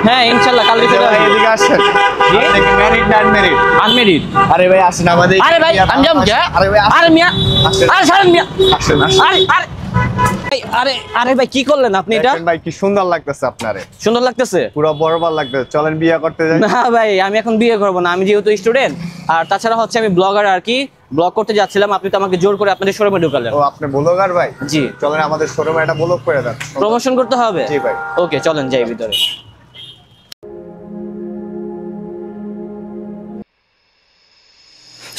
হ্যাঁ ইনশাআল্লাহ কালকে চলে আসবেন। এদিকে আসেন। আপনি কি ম্যারিড না আনম্যারিড? আনমেরিড। আরে ভাই আসেন আমাদের। আরে ভাই আমি যাবো কে? আরে ভাই আরে মিয়া আরে ছাড়েন মিয়া। আসেন আসেন। আরে আরে আরে আরে ভাই কি করলেন আপনি এটা? ভাই কি সুন্দর লাগতেছে আপনারে। সুন্দর লাগতেছে? পুরো বরবাদ লাগতেছে। চলেন বিয়ে করতে যাই। না ভাই আমি এখন বিয়ে করব না, আমি যেহেতু স্টুডেন্ট আর তাছাড়া হচ্ছে আমি ব্লগার আর কি, ব্লগ করতে যাচ্ছিলাম, আপনি তো আমাকে জোর করে আপনাদের শোরুমে ঢুকালেন। ও আপনি ব্লগার ভাই? জি। চলেন আমাদের শোরুমে একটা ব্লগ করে দেন। প্রমোশন করতে হবে? জি ভাই। ওকে চলেন যাই ভিতরে।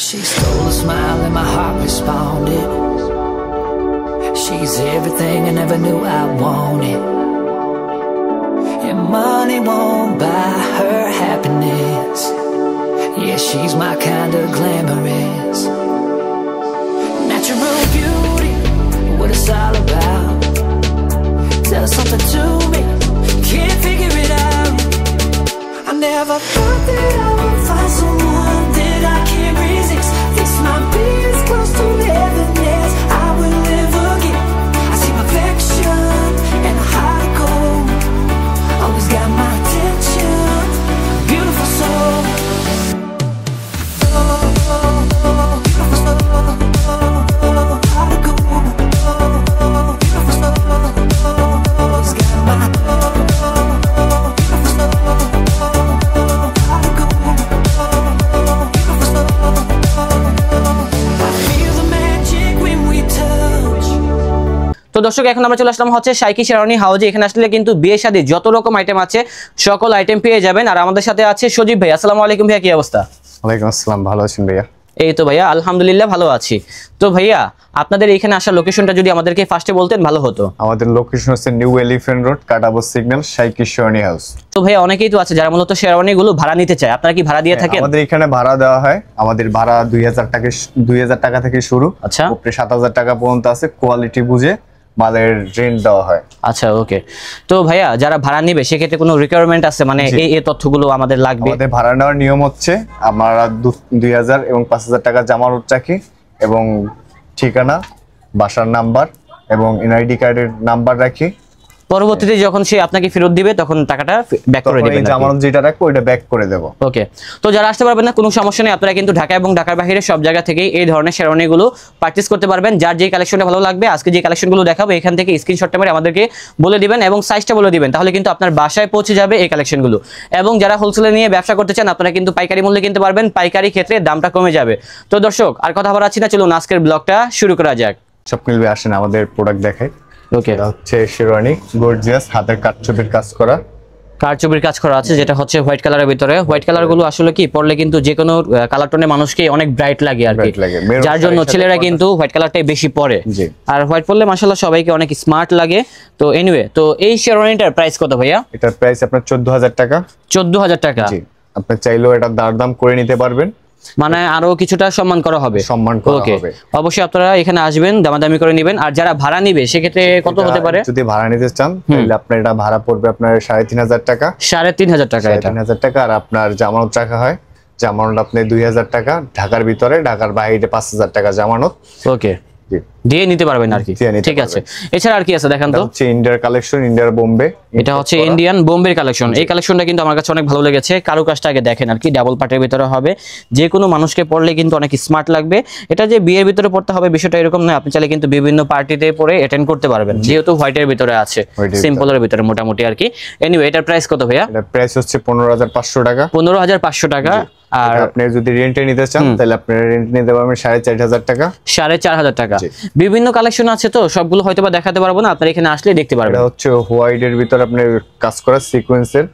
She stole a smile and my heart responded. She's everything I never knew I wanted. And money won't buy her happiness. Yeah, she's my kind of glamorous. Natural beauty, what it's all about. Tell something to me, can't figure it out. I never thought that I would find someone that I can't resist. This might be as close to heaven as I will ever get. I see perfection and a heart of gold. Always got my attention, beautiful soul. Heart of gold. Beautiful soul. Always got my তো দর্শক এখন আমরা চলে আসলাম হচ্ছে শাইকি শেরওয়ানি হাউজে। এখানে আসলে কিন্তু বিয়ে শাদী যত রকম আইটেম আছে সকল আইটেম পেয়ে যাবেন। আর আমাদের সাথে আছে সজীব ভাই। আসসালামু আলাইকুম ভাইয়া, কি অবস্থা? ওয়ালাইকুম আসসালাম, ভালো আছেন ভাইয়া? এই তো ভাইয়া আলহামদুলিল্লাহ ভালো আছি। তো ভাইয়া আপনাদের এখানে আসার লোকেশনটা যদি আমাদেরকে ফার্স্টে বলতেন ভালো হতো। আমাদের লোকেশন হচ্ছে নিউ এলিফ্যান্ট রোড, কাটাবো সিগন্যাল, শাইকি শেরওয়ানি হাউস। তো ভাইয়া অনেকেই তো আছে যারা মূলত শেরওয়ানি গুলো ভাড়া নিতে চায়, আপনারা কি ভাড়া দিয়ে থাকেন? আমাদের এখানে ভাড়া দেওয়া হয়, আমাদের ভাড়া 2000 টাকা থেকে শুরু, আচ্ছা উপরে 7000 টাকা পর্যন্ত আছে। কোয়ালিটি বুঝে মালের রেন্ট দেওয়া হয়। আচ্ছা ওকে। তো ভাইয়া যারা ভাড়া নিবে সেক্ষেত্রে কোনো রিকোয়ারমেন্ট আছে, মানে এই তথ্যগুলো আমাদের লাগবে? আমাদের ভাড়া নেওয়ার নিয়ম হচ্ছে আমরা 2000 এবং 5000 টাকা জামানত রাখি এবং ঠিকানা, বাসার নাম্বার এবং এনআইডি কার্ডের নাম্বার রাখি। পরবর্তীতে যখন সে আপনাকে ফেরত দিবে তখন টাকাটা ব্যাক করে দিবেন। জামানত যেটা রাখবো ওটা ব্যাক করে দেব। ওকে। তো যারা আসতে পারবেন না কোনো সমস্যা নেই, আপনারা কিন্তু ঢাকা এবং ঢাকার বাইরে সব জায়গা থেকেই এই ধরনের শেরওয়ানিগুলো পারচেজ করতে পারবেন। যার যে কালেকশনটা ভালো লাগবে, আজকে যে কালেকশনগুলো দেখাবো এখান থেকে স্ক্রিনশটটা মেরে আমাদেরকে বলে দিবেন এবং সাইজটা বলে দিবেন, তাহলে কিন্তু আপনার বাসায় পৌঁছে যাবে এই কালেকশনগুলো। এবং যারা হোলসেলে নিয়ে ব্যবসা করতে চান আপনারা কিন্তু পাইকারি মূল্যে কিনতে পারবেন, পাইকারি ক্ষেত্রে দামটা কমে যাবে। তো দর্শক আর কথা বাড়াচ্ছি না, চলুন আজকের ব্লগটা শুরু করা যাক। স্বপ্নিল ভাই আসেন আমাদের প্রোডাক্ট দেখাই। ওকে, এটা হচ্ছে শেরওয়ানি, গর্জিয়াস, হাতের কাটছবির কাজ করা, কারচুপির কাজ করা আছে, যেটা হচ্ছে হোয়াইট কালারের ভিতরে। হোয়াইট কালার গুলো আসলে কি পরলে কিন্তু যে কোনো কালার টোনে মানুষকে অনেক ব্রাইট লাগে আর কি, যার জন্য ছেলেরা কিন্তু হোয়াইট কালারটাই বেশি পরে। আর হোয়াইট পরলে মাশাআল্লাহ সবাইকে অনেক স্মার্ট লাগে। তো এনিওয়ে, তো এই শেরওয়ানিটার প্রাইস কত ভাইয়া? এটার প্রাইস আপনার 14000 টাকা। 14000 টাকা? জি। আপনি চাইলেও এটা দাম করে নিতে পারবেন, মানে আরো কিছুটা সম্মান করা হবে। সম্মান করা হবে। অবশ্যই আপনারা এখানে আসবেন, দামাদামি করে নেবেন। আর যারা ভাড়া নিবে সেক্ষেত্রে কত হতে পারে? যদি ভাড়া নিতে চান তাহলে আপনার এটা ভাড়া পড়বে আপনার 3500 টাকা। 3500 টাকা? এটা 3500 টাকা। আর আপনার জামানত রাখা হয়, জামানত আপনি 2000 টাকা, ঢাকার ভিতরে, ঢাকার বাইরে 5000 টাকা জামানত। ওকে, দিয়ে নিতে পারবেন আর কি। ঠিক আছে, এছাড়া আর কি আছে দেখান তো? হচ্ছে ইন্ডিয়ার কালেকশন, ইন্ডিয়ার বোম্বে। এটা হচ্ছে ইন্ডিয়ান বোম্বের কালেকশন। এই কালেকশনটা কিন্তু আমার কাছে অনেক ভালো লেগেছে। কারুকাজটা আগে দেখেন আর কি, ডাবল পার্টের ভিতরে হবে, যে কোনো মানুষকে পরলে কিন্তু অনেক স্মার্ট লাগবে। এটা যে বিয়ের ভিতরে পড়তে হবে বিষয়টা এরকম নয়, আপনি চাইলে কিন্তু বিভিন্ন পার্টিতে পরে অ্যাটেন্ড করতে পারবেন, যেহেতু হোয়াইটের ভিতরে আছে, সিম্পলের ভিতরে মোটামুটি আর কি। এনিওয়ে, এটার প্রাইস কত ভাইয়া? এটার প্রাইস হচ্ছে 15500 টাকা। 15500 টাকা। আর আপনি যদি রেন্টে নিতে চান তাহলে আপনি রেন্ট নিতে পারবেন 4500 টাকা। 4500 টাকা। বিভিন্ন কালেকশন আছে, তো সবগুলো হয়তোবা দেখাতে পারবো না, আপনারা এখানে আসলে দেখতে পারবেন। এটা হচ্ছে হোয়াইটের ভিতর আপনি কাজ করা সিকোয়েন্সের।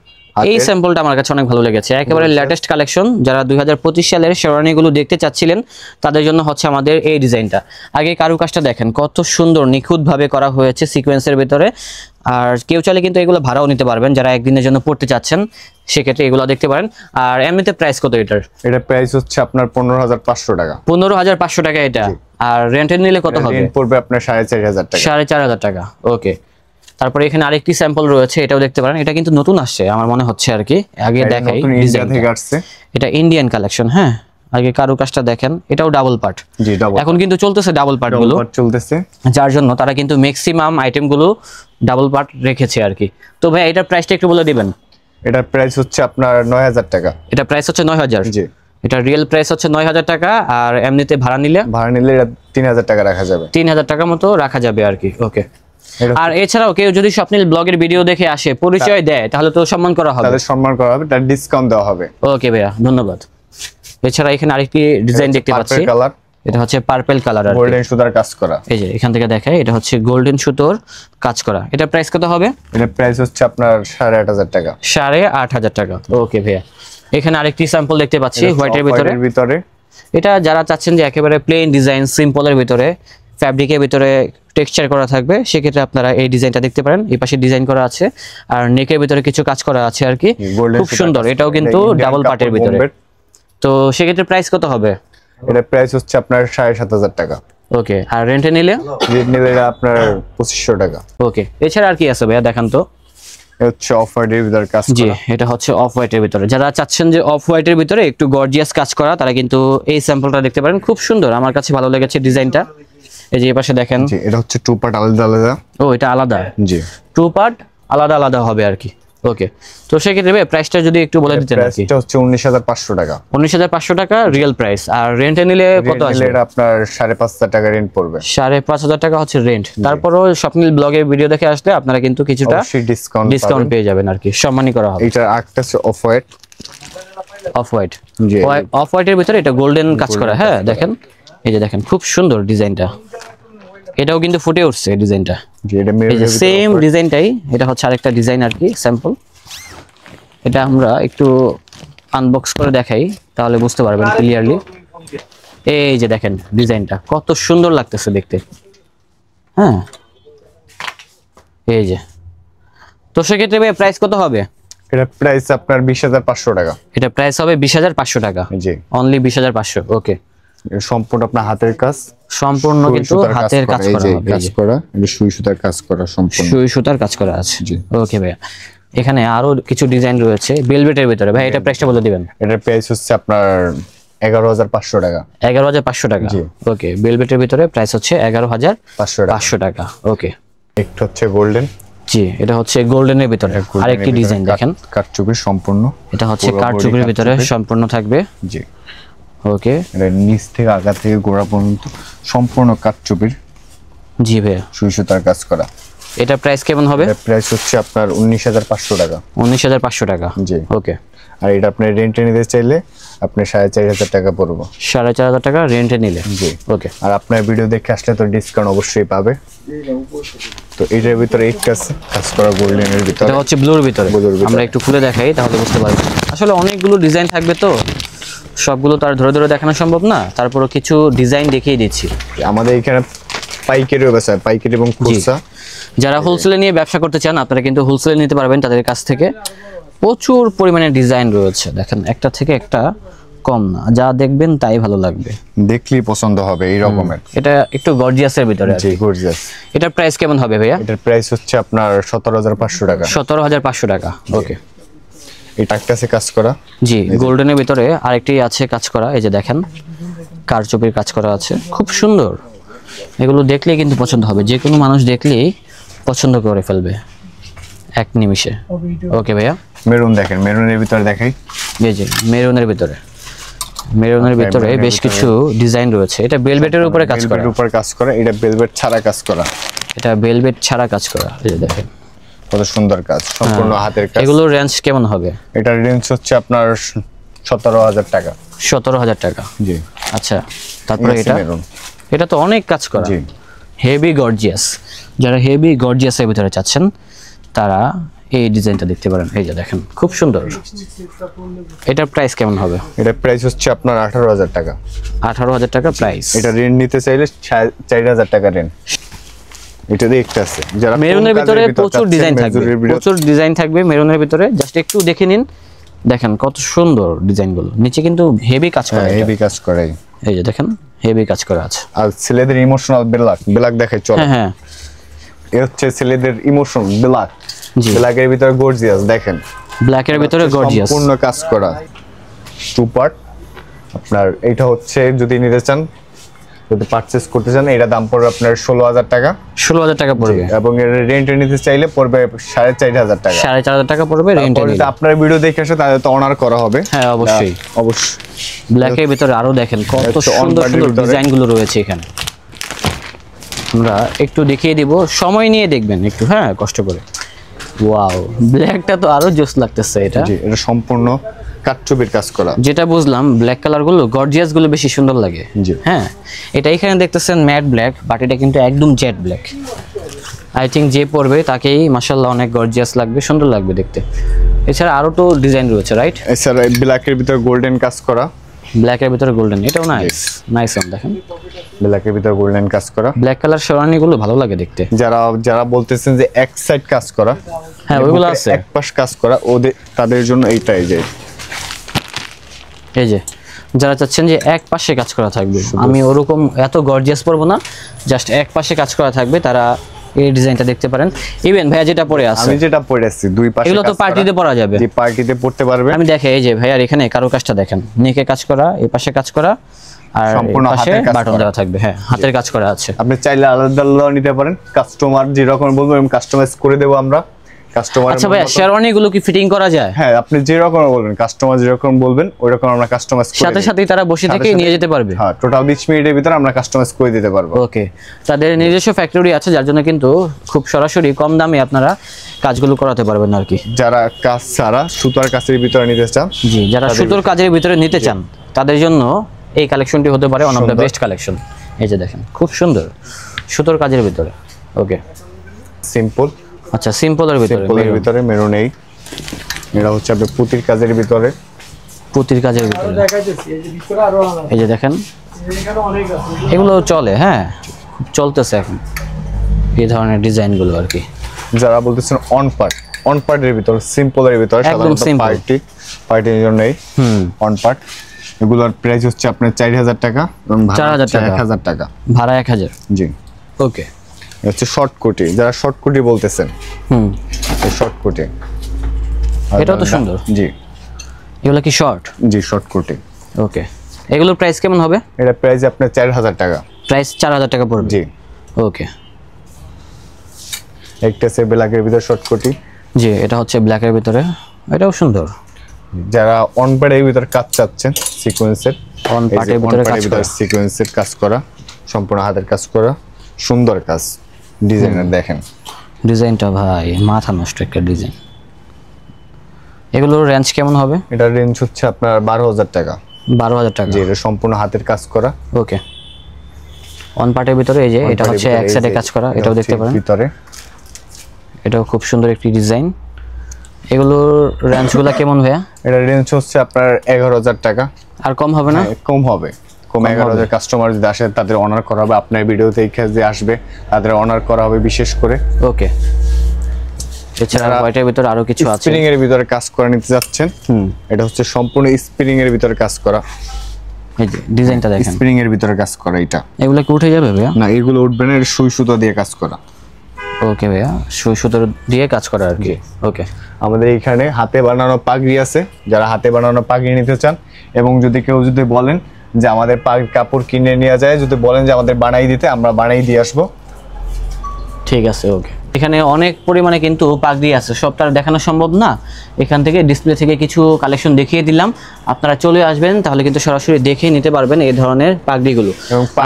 এই স্যাম্পলটা আমার কাছে অনেক ভালো লেগেছে, একেবারে লেটেস্ট কালেকশন। যারা 2025 সালের শেরওয়ানিগুলো দেখতে চাচ্ছিলেন তাদের জন্য হচ্ছে আমাদের এই ডিজাইনটা। আগে কারুকাজটা দেখেন কত সুন্দর নিখুঁতভাবে করা হয়েছে সিকোয়েন্সের ভিতরে। আর কেউ চাইলে কিন্তু এগুলো ভাড়াও নিতে পারবেন, যারা একদিনের জন্য পড়তে চাচ্ছেন সেক্ষেত্রে এগুলো দেখতে পারেন। আর এমনিতে প্রাইস কত এটার? এটা প্রাইস হচ্ছে আপনার 15500 টাকা। 15500 টাকা এটা। আর রেন্টের নিলে কত হবে? রেন্ট পড়বে আপনার 4500 টাকা। 4500 টাকা। ওকে। তারপরে এখানে আরেকটি স্যাম্পল রয়েছে, এটাও দেখতে পারেন। এটা কিন্তু নতুন আসছে আমার মনে হচ্ছে আর কি, আগে দেখাই। ইন্ডিয়া থেকে আসছে, এটা ইন্ডিয়ান কালেকশন। হ্যাঁ, আগে কারুকাজটা দেখেন, এটাও ডাবল পার্ট। জি, ডাবল। এখন কিন্তু চলতেছে ডাবল পার্ট গুলো, চলতেছে, যার জন্য তারা কিন্তু ম্যাক্সিমাম আইটেম গুলো ডাবল পার্ট রেখেছে আর কি। তো ভাই এটার প্রাইসটা একটু বলে দিবেন। এটার প্রাইস হচ্ছে আপনার 9000 টাকা। এটা প্রাইস হচ্ছে 9000। জি, এটা রিয়েল প্রাইস হচ্ছে 9000 টাকা, আর এমনিতে ভাড়া নিলে এটা 3000 টাকা রাখা যাবে। 3000 টাকা মতো রাখা যাবে আর কি। ওকে। আর এছাড়াও কেউ যদি স্বপ্নিল ব্লগের ভিডিও দেখে আসে, পরিচয় দেয়, তাহলে তো সম্মান করা হবে, তাদের সম্মান করা হবে, তার ডিসকাউন্ট দেওয়া হবে। ওকে ভাইয়া, ধন্যবাদ। এছাড়া এখানে আরেকটি ডিজাইন দেখতে পাচ্ছি, কালার, এটা হচ্ছে পার্পল কালার আর গোল্ডেন সুতার কাজ করা। এই যে এখান থেকে দেখাই, এটা হচ্ছে গোল্ডেন সুতোর কাজ করা। এটা প্রাইস কত হবে? এটা প্রাইস হচ্ছে আপনার 8500 টাকা। 8500 টাকা। ওকে ভাইয়া, এখানে আরেকটি স্যাম্পল দেখতে পাচ্ছি হোয়াইটের ভিতরে। এটা যারা চাচ্ছেন যে একেবারে প্লেন ডিজাইন, সিম্পলের ভিতরে, ফ্যাব্রিকের ভিতরে টেক্সচার করা থাকবে, সেক্ষেত্রে আপনারা এই ডিজাইনটা দেখতে পারেন। এই পাশে ডিজাইন করা আছে, আর নেকের ভিতরে কিছু কাজ করা আছে আর কি, খুব সুন্দর। এটাও কিন্তু ডাবল পার্টের ভিতরে। তো সেক্ষেত্রে প্রাইস কত হবে? এটা প্রাইস হচ্ছে আপনার 7500 টাকা। ওকে। আর রেন্টে নিলে? রেন্ট নিলে আপনার 2500 টাকা। ওকে। এছাড়া আর কি আছে ভাইয়া, দেখান তো। হচ্ছে অফ হোয়াইটের ভিতরে কাজ করা। জি, এটা হচ্ছে অফ হোয়াইটের ভিতরে। যারা চাচ্ছেন যে অফ হোয়াইটের ভিতরে একটু গর্জিয়াস কাজ করা, তারা কিন্তু এই স্যাম্পলটা দেখতে পারেন, খুব সুন্দর। আমার কাছে ভালো লেগেছে ডিজাইনটা। এই যে এই পাশে দেখেন। জি, এটা হচ্ছে টু পার্ট আলাদা আলাদা। ও, এটা আলাদা। জি, টু পার্ট আলাদা আলাদা হবে আর কি। ওকে। তো সেক্ষেত্রে প্রাইসটা যদি একটু বলে দিতেন আর কি। এটা হচ্ছে 19500 টাকা। 19500 টাকা রিয়েল প্রাইস। আর রেন্টে নিলে কত আসবে? এটা আপনার 5500 টাকা রেন্ট পড়বে। 5500 টাকা হচ্ছে রেন্ট। তারপরও স্বপ্নিল ব্লগের ভিডিও দেখে আসলে আপনারা কিন্তু কিছুটা ডিসকাউন্ট পেয়ে যাবেন আর কি, সম্মানই করা হবে। এটা একটা off white. Off white. Of হোয়াইটের ভিতরে এটা গোল্ডেন কাজ করা। হ্যাঁ, দেখেন, এই যে দেখেন, খুব সুন্দর ডিজাইনটা। এটাও কিন্তু ফুটে উঠছে ডিজাইনটা। জি, এটা সেম ডিজাইনটাই। এটা হচ্ছে আরেকটা ডিজাইন আর কি, স্যাম্পল। এটা আমরা একটু আনবক্স করে দেখাই, তাহলে বুঝতে পারবেন ক্লিয়ারলি। এই যে দেখেন ডিজাইনটা কত সুন্দর লাগতেছে দেখতে। হ্যাঁ, এই যে। তো সেক্ষেত্রে ভাই প্রাইস কত হবে? এটা প্রাইস আপনার 20500 টাকা। এটা প্রাইস হবে 20500 টাকা। জি, অনলি 20500। ওকে। সম্পূর্ণ আপনার হাতের কাজ, সম্পূর্ণ কিন্তু হাতের কাজ করা হবে। কাজ করা, এটা সুই সুতার কাজ করা, সম্পূর্ণ সুই সুতার কাজ করা আছে। জি, ওকে ভাইয়া। এখানে আরো কিছু ডিজাইন রয়েছে বেলভেটের ভিতরে। ভাই এটা প্রাইসটা বলে দিবেন। এটার প্রাইস হচ্ছে আপনার 11500 টাকা। 11500 টাকা। ওকে। বেলভেটের ভিতরে প্রাইস হচ্ছে 11500 টাকা। ওকে। একটা হচ্ছে গোল্ডেন। জি, এটা হচ্ছে গোল্ডেনের ভিতরে আরেকটি ডিজাইন দেখেন, কাঠচুপির সম্পূর্ণ। এটা হচ্ছে কাঠচুপির ভিতরে সম্পূর্ণ থাকবে। জি, ওকে। এটা নিচ থেকে আগা থেকে গোড়া পর্যন্ত সম্পূর্ণ কাঠচুপির। জি ভাইয়া, সুই সুতার কাজ করা। এটা প্রাইস কেমন হবে? এর প্রাইস হচ্ছে আপনার 19500 টাকা। 19500 টাকা। জি, ওকে। আর এটা আপনি রেন্টে নিতে চাইলে আপনি 4500 টাকা পড়বে। 4500 টাকা রেন্টে নিলে। জি, ওকে। আর আপনার ভিডিও দেখে আসলে তো ডিসকাউন্ট অবশ্যই পাবে। তো এটার ভিতরে এই কাজ করা গোল্ডেনের ভিতরে, এটা হচ্ছে ব্লুর ভিতরে। আমরা একটু খুলে দেখাই, তাহলে বুঝতে পারবেন। আসলে অনেকগুলো ডিজাইন থাকবে, তো সবগুলো তো আর ধরে ধরে দেখানো সম্ভব না, তারপরও কিছু ডিজাইন দেখিয়ে দিচ্ছি। আমাদের এখানে পাইকারিও বেচা, পাইকারি এবং খুচরা। যারা হোলসেলে নিয়ে ব্যবসা করতে চান, আপনারা কিন্তু হোলসেলে নিতে পারবেন তাদের কাছ থেকে। প্রচুর পরিমাণে ডিজাইন রয়েছে, দেখেন একটা থেকে একটা কম না, যা দেখবেন তাই ভালো লাগবে, দেখলেই পছন্দ হবে এই রকমের। এটা একটু গর্জিয়াসের ভিতরে। জি, গর্জিয়াস। এটার প্রাইস কেমন হবে ভাইয়া? এটার প্রাইস হচ্ছে আপনার 17500 টাকা। 17500 টাকা। ওকে। এটা একটা আছে কাজ করা। জি, গোল্ডেনের ভিতরে আরেকটি আছে কাজ করা। এই যে দেখেন, কারচুপির কাজ করা আছে, খুব সুন্দর। এগুলো দেখলেই কিন্তু পছন্দ হবে, যে কোনো মানুষ দেখলেই পছন্দ করে ফেলবে এক নিমিষে। ওকে ভাইয়া। মেরুন দেখেন, মেরুনের ভিতরে দেখাই। এই যে মেরুনের ভিতরে, মেরুনের ভিতরে বেশ কিছু ডিজাইন রয়েছে। এটা ভেলভেটের উপরে কাজ করা। ভেলভেটের উপরে কাজ করা। এটা ভেলভেট ছাড়া কাজ করা। এটা ভেলভেট ছাড়া কাজ করা। এই যে দেখেন কত সুন্দর কাজ, সম্পূর্ণ হাতের কাজ। এগুলোর রেঞ্জ কেমন হবে? এটার রেঞ্জ হচ্ছে আপনার 17000 টাকা। 17000 টাকা। জি, আচ্ছা। তারপরে এটা, এটা তো অনেক কাজ করা, জি, হেভি গর্জিয়াস। যারা হেভি গর্জিয়াসের ভিতরে চাচ্ছেন তারা এই ডিজাইনটা দেখতে পারেন। এই যে দেখেন, খুব সুন্দর। এটার প্রাইস কেমন হবে? এটার প্রাইস হচ্ছে আপনার 18000 টাকা। 18000 টাকা প্রাইস। এটা রেন্ট নিতে চাইলে 4000 টাকা রেন্ট। এটা দেখতে আছে। যারা মেরুনের ভিতরে প্রচুর ডিজাইন থাকবে, প্রচুর ডিজাইন থাকবে মেরুনের ভিতরে। জাস্ট একটু দেখে নিন, দেখেন কত সুন্দর ডিজাইনগুলো। নিচে কিন্তু হেভি কাজ করা। হেভি কাজ করে। এই যে দেখেন, হেভি কাজ করা আছে। আর ছেলেদের ইমোশনাল ব্ল্যাক দেখাই চলে। হ্যাঁ হ্যাঁ, এই হচ্ছে ছেলেদের ইমোশন ব্ল্যাক। জি, ব্ল্যাকের ভিতরে গর্জিয়াস দেখেন, ব্ল্যাকের ভিতরে গর্জিয়াস, সম্পূর্ণ কাজ করা টু পার্ট। আপনার এটা হচ্ছে যদি নিতে চান যদি পারচেজ করতে চান এটা দাম পড়বে আপনার 16,000 টাকা। 16,000 টাকা পড়বে এবং এর রেন্টে নিতে চাইলে পড়বে 4,500 টাকা। 4,500 টাকা পড়বে রেন্টে নিলে। আপনার ভিডিও দেখে আসে তাহলে তো অনার করা হবে। হ্যাঁ অবশ্যই অবশ্যই। ব্ল্যাকের ভিতরে আরো দেখেন কত সুন্দর সুন্দর ডিজাইন গুলো রয়েছে এখানে। আমরা একটু দেখিয়ে দিব, সময় নিয়ে দেখবেন একটু, হ্যাঁ কষ্ট করে। ওয়াও, ব্ল্যাকটা তো আরো জোস লাগতেছে। এটা জি, এটা সম্পূর্ণ কাটচুপির কাজ করা। যেটা বুঝলাম ব্ল্যাক কালার গুলো, গর্জিয়াস গুলো বেশি সুন্দর লাগে। জি হ্যাঁ, এটা এখানে দেখতেছেন ম্যাট ব্ল্যাক, বাট এটা কিন্তু একদম জেড ব্ল্যাক। আই থিঙ্ক যে পরবে তাকেই মাশাআল্লাহ অনেক গর্জিয়াস লাগবে, সুন্দর লাগবে দেখতে। এছাড়া আরো তো ডিজাইন রয়েছে, রাইট? এছাড়া ব্ল্যাকের ভিতরে গোল্ডেন কাজ করা, ব্ল্যাকের ভিতরে গোল্ডেন, এটাও নাইস নাইস। দেখেন ব্ল্যাকের ভিতরে গোল্ডেন কাজ করা। ব্ল্যাক কালার শেরওয়ানি গুলো ভালো লাগে দেখতে। যারা বলতেছেন যে এক সাইড কাজ করা, হ্যাঁ ওইগুলো আছে, এক পাশ কাজ করা, ওদের তাদের জন্য এইটাই যে এই যে যারা চাচ্ছেন যে এক পাশে কাজ করা থাকবে, আমি ওরকম এত গর্জিয়াস পরবো না, জাস্ট এক পাশে কাজ করা থাকবে, তারা এই ডিজাইনটা দেখতে পারেন। ইভেন ভাইয়া যেটা পরে আছে, আমি যেটা পরে আছি দুই পাশে, এগুলো তো পার্টিতে পরা যাবে। জি, পার্টিতে পড়তে পারবে। আমি দেখে এই যে ভাইয়ার এখানে কারো কাজটা দেখেন, নেকে কাজ করা, এই পাশে কাজ করা, আর সম্পূর্ণ পাশে হাতের কাজ বাটন করা দেওয়া থাকবে। হ্যাঁ, হাতের কাজ করা আছে। আপনি চাইলে আলাদা আলাদা নিতে পারেন, কাস্টমার যেরকম বলবো এরকম কাস্টমাইজ করে দেবো আমরা। কাস্টমার আচ্ছা ভাইয়া, শেরওয়ানি গুলো কি ফিটিং করা যায়? হ্যাঁ, আপনি যেরকম বলবেন, কাস্টমার যেরকম বলবেন ওইরকম আমরা কাস্টমাইজ করে সাথে সাথেই তারা বসে থেকে নিয়ে যেতে পারবে? হ্যাঁ, টোটাল 20 মিনিটের ভিতরে আমরা কাস্টমাইজ করে দিতে পারবো। ওকে, তাদের নিজস্ব ফ্যাক্টরি আছে, যার জন্য কিন্তু খুব সরাসরি কম দামে আপনারা কাজগুলো করাতে পারবেন আর কি। যারা কাজ ছাড়া সুতার কাজের ভিতরে নিতে চান, জি, যারা সুতোর কাজের ভিতরে নিতে চান তাদের জন্য এই কালেকশনটি হতে পারে one of the best collection. এই যে দেখেন খুব সুন্দর সুতোর কাজের ভিতরে। ওকে, সিম্পল। আচ্ছা, সিম্পলের ভিতরে মেরুন। এটা হচ্ছে আপনার পুতির কাজের ভিতরে, পুতির কাজের ভিতরে। এই যে দেখেন এগুলো চলে, হ্যাঁ খুব চলতেছে এখন এই ধরনের ডিজাইনগুলো আর কি। যারা বলতেছেন অন পার্টের ভিতরে, সিম্পলের ভিতরে, একদম সিম্পল পার্টির জন্য অন পার্ট, এগুলোর প্রাইস হচ্ছে আপনার 4,000 টাকা এবং 4,000 টাকা, 1,000 টাকা ভাড়া 1,000। জি, ওকে। হচ্ছে শর্ট কোটি, যারা শর্ট কোটি বলতেছেন, এই শর্ট কোটি, এটাও তো সুন্দর। জি, এগুলো কি শর্ট? জি, শর্ট কোটি। ওকে, এগুলোর প্রাইস কেমন হবে? এটা প্রাইস আপনার 4,000 টাকা। প্রাইস 4,000 টাকা পড়বে? জি। ওকে, একটা সে ব্ল্যাকের ভিতরে শর্ট কোটি। জি, এটা হচ্ছে ব্ল্যাকের ভিতরে, এটাও সুন্দর। যারা অন পার্টের ভিতরে কাজ চাচ্ছেন সিকোয়েন্সের, অন পার্টের ভিতরে কাজ করা, সিকোয়েন্সের কাজ করা, সম্পূর্ণ হাতের কাজ করা, সুন্দর কাজ। ডিজাইনার দেখেন ডিজাইনটা ভাই মাথা নষ্ট একটা ডিজাইন। এগুলোর রেঞ্জ কেমন হবে? এটা রেঞ্জ হচ্ছে আপনার 12,000 টাকা। 12,000 টাকা? জি, এটা সম্পূর্ণ হাতের কাজ করা। ওকে, অন পার্টের ভিতরে এই যে এটা হচ্ছে এক সাইডে কাজ করা, এটাও দেখতে পারেন ভিতরে। এটাও খুব সুন্দর একটি ডিজাইন। এগুলোর রেঞ্জগুলো কেমন ভাইয়া? এটা রেঞ্জ হচ্ছে আপনার 11,000 টাকা। আর কম হবে না? কম হবে, কম 11,000। কাস্টমার যদি আসে তাদের অনার করা হবে, আপনার ভিডিওতে যে আসবে তাদের অনার করা হবে বিশেষ করে। ওকে, এছাড়া হোয়াইটের ভিতরে আরো কিছু আছে। স্প্রিং এর ভিতরে কাজ করে নিতে যাচ্ছেন, এটা হচ্ছে সম্পূর্ণ স্প্রিং এর ভিতরে কাজ করা। এই যে ডিজাইনটা দেখেন, স্প্রিং এর ভিতরে কাজ করা। এটা এগুলো কি উঠে যাবে ভাইয়া? না, এগুলো উঠবে না, সুই সুতো দিয়ে কাজ করা। ওকে ভাইয়া, সুই সুতোর দিয়ে কাজ করা আর কি। ওকে, আমাদের এখানে হাতে বানানো পাগড়ি আছে, যারা হাতে বানানো পাগড়ি নিতে চান, এবং যদি কেউ যদি বলেন যে আমাদের কাপড় কিনে নেওয়া যায়, যদি বলেন যে আমাদের বানাই দিতে, আমরা বানাই দিয়ে আসবো। ঠিক আছে। ওকে, এখানে অনেক পরিমাণে কিন্তু পাগড়ি আছে, সবটা দেখানো সম্ভব না। এখান থেকে ডিসপ্লে থেকে কিছু কালেকশন দেখিয়ে দিলাম, আপনারা চলে আসবেন তাহলে কিন্তু সরাসরি দেখে নিতে পারবেন এই ধরনের পাগড়িগুলো।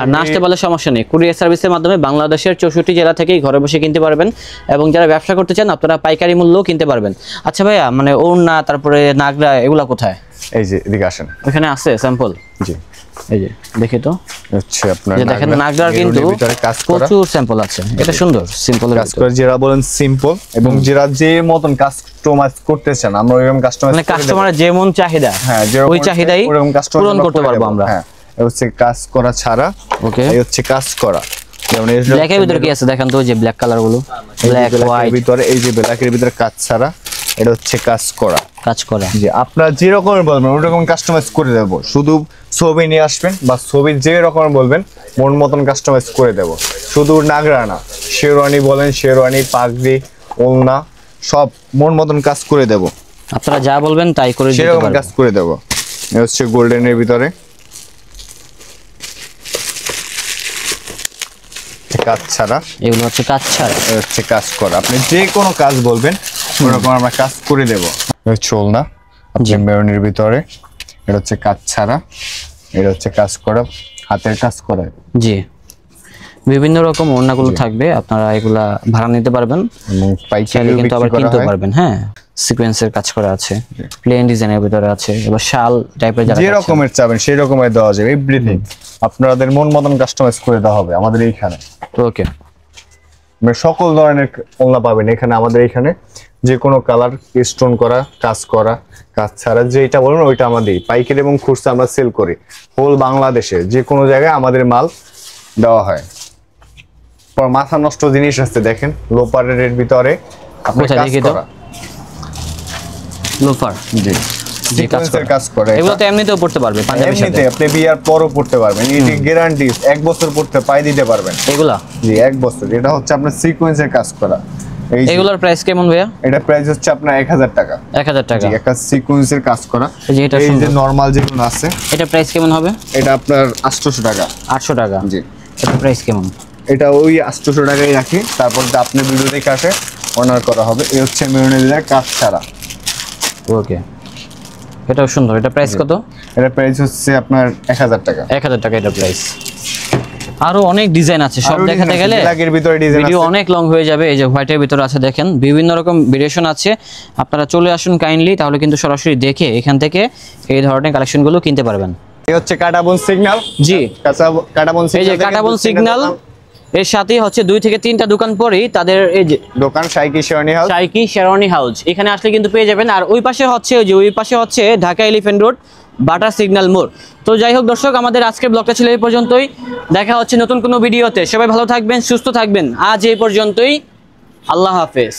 আর না আসতে পারলে সমস্যা নেই, কুরিয়ার সার্ভিসের মাধ্যমে বাংলাদেশের 64 জেলা থেকেই ঘরে বসে কিনতে পারবেন, এবং যারা ব্যবসা করতে চান আপনারা পাইকারি মূল্যও কিনতে পারবেন। আচ্ছা ভাইয়া, মানে ওড়না তারপরে নাগরা এগুলা কোথায়? এই যে এদিকে আসেন, ওখানে আছে স্যাম্পল। জি, এই যে দেখি তো, হচ্ছে আপনার যে দেখেন নাগরার কিন্তু প্রচুর স্যাম্পল আছে। এটা সুন্দর সিম্পলের কাজ করে, যারা বলেন সিম্পল, এবং যারা যে মতন কাস্টমাইজ করতে চান আমরা ওইরকম কাস্টমাইজ, মানে কাস্টমারের যেমন চাহিদা, হ্যাঁ ওই চাহিদাই পূরণ করতে পারবো আমরা। হ্যাঁ, এই হচ্ছে কাজ করা ছাড়া। ওকে, এই হচ্ছে কাজ করা। যেমন এই ব্ল্যাকের ভিতরে কি আছে দেখেন তো, যে ব্ল্যাক কালার গুলো, ব্ল্যাক হোয়াইট ভিতরে, এই যে ব্ল্যাকের ভিতরে কাজ ছাড়া, এটা হচ্ছে কাজ করা। কাজ করা, যে আপনারা যে রকম বলবেন ওরকম কাস্টমাইজ করে দেব। শুধু ছবি নিয়ে আসবেন, বা ছবি যে রকম বলবেন মন মতন কাস্টমাইজ করে দেব। শুধু নাগরা না, শেরওয়ানি বলেন, শেরওয়ানি, পাগড়ি, ওড়না, সব মন মতন কাজ করে দেব। আপনারা যা বলবেন তাই করে দিতে সেরকম পারবো। কাজ করে দেব। এই হচ্ছে গোল্ডেনের ভিতরে, কাজ ছাড়া, এগুলো হচ্ছে কাজ ছাড়া, এটা হচ্ছে কাজ করা। আপনি যে কোনো কাজ বলবেন ওরকম আমরা কাজ করে দেব। চল না আপনি মেরুনের ভিতরে, এটা হচ্ছে কাজ ছাড়া, এটা হচ্ছে কাজ করা, হাতের কাজ করা। জি, বিভিন্ন রকম ওড়নাগুলো থাকবে, আপনারা এগুলা ভাড়া নিতে পারবেন এবং চাইলে পাইকারি কিন্তু আবার বিক্রি করা কিনতে হয়। পারবেন। হ্যাঁ, সিকোয়েন্সের কাজ করা আছে, প্লেন ডিজাইনের ভিতরে আছে, এবার শাল টাইপের যারা যে রকমের চাবেন সেই রকমের দেওয়া যাবে, এভরিথিং আপনাদের মন মতন কাস্টমাইজ করে দেওয়া হবে আমাদের এইখানে। ওকে, মানে সকল ধরনের ওড়না পাবেন এখানে আমাদের এখানে, যে কোনো কালার, স্টোন করা, কাজ করা, কাজ ছাড়া, যেটা বলবেন ওইটা আমাদের পাইকারি এবং খুচরা আমরা সেল করি হোল বাংলাদেশে, যে কোনো জায়গায় আমাদের মাল দেওয়া হয়। পর মাথা নষ্ট জিনিস আছে দেখেন, লোপারের ভিতরে আপনার কোথায় কাজ দেখি তো? করা। লোফার, জি, জি, কাজ সিকোয়েন্সের করা। কাজ করে। এগুলো তো এমনিতেও পড়তে পারবে পাঞ্জাবির সাথে। এমনিতে আপনি বিয়ার পরও পড়তে পারবেন, এটি গ্যারান্টি 1 বছর পড়তে পাই দিতে পারবেন। এগুলা জি 1 বছর। এটা হচ্ছে আপনার সিকোয়েন্সের কাজ করা। এই যে, এগুলোর প্রাইস কেমন ভাইয়া? এটা প্রাইস হচ্ছে আপনার 1000 টাকা। 1000 টাকা। জি, একটা সিকোয়েন্সের কাজ করা। এই যে এটা এই যে সুন্দর। নরমাল যেগুলো আছে এটা প্রাইস কেমন হবে? এটা আপনার 800 টাকা। 800 টাকা। জি, এটা প্রাইস কেমন? এটা ওই 800 টাকাই রাখি, তারপর যে আপনি ভিডিও দেখে আসে অনার করা হবে। এই হচ্ছে মেরুনের কাজ ছাড়া। ওকে, এটাও সুন্দর। এটা প্রাইস কত? এটা প্রাইস হচ্ছে আপনার 1000 টাকা। 1000 টাকা এটা প্রাইস। আরো অনেক ডিজাইন আছে, সব আরো দেখাতে design আছে, গেলে ব্ল্যাকের ভিতরে ডিজাইন ভিডিও আছে। অনেক লং হয়ে যাবে। এই যে হোয়াইটের ভিতরে আছে দেখেন, বিভিন্ন রকম ভেরিয়েশন আছে। আপনারা চলে আসুন কাইন্ডলি, তাহলে কিন্তু সরাসরি দেখে এখান থেকে এই ধরনের কালেকশনগুলো কিনতে পারবেন। এই হচ্ছে কাটাবন সিগন্যাল। জি, কাটাবন এই যে সিগন্যাল, কাটাবন সিগন্যাল, এর সাথে হচ্ছে 2 থেকে 3টা দোকান পরেই তাদের এই যে দোকান psyche Sherni house. চাইকি sherwani house, এখানে আসলে কিন্তু পেয়ে যাবেন। আর ওই পাশে হচ্ছে ওই পাশে হচ্ছে Dhaka elephant road, butter signal মোড়। তো যাই হোক দর্শক, আমাদের আজকের ব্লগটা ছিল এই পর্যন্তই। দেখা হচ্ছে নতুন কোনো ভিডিওতে। সবাই ভালো থাকবেন, সুস্থ থাকবেন। আজ এই পর্যন্তই, আল্লাহ হাফেজ।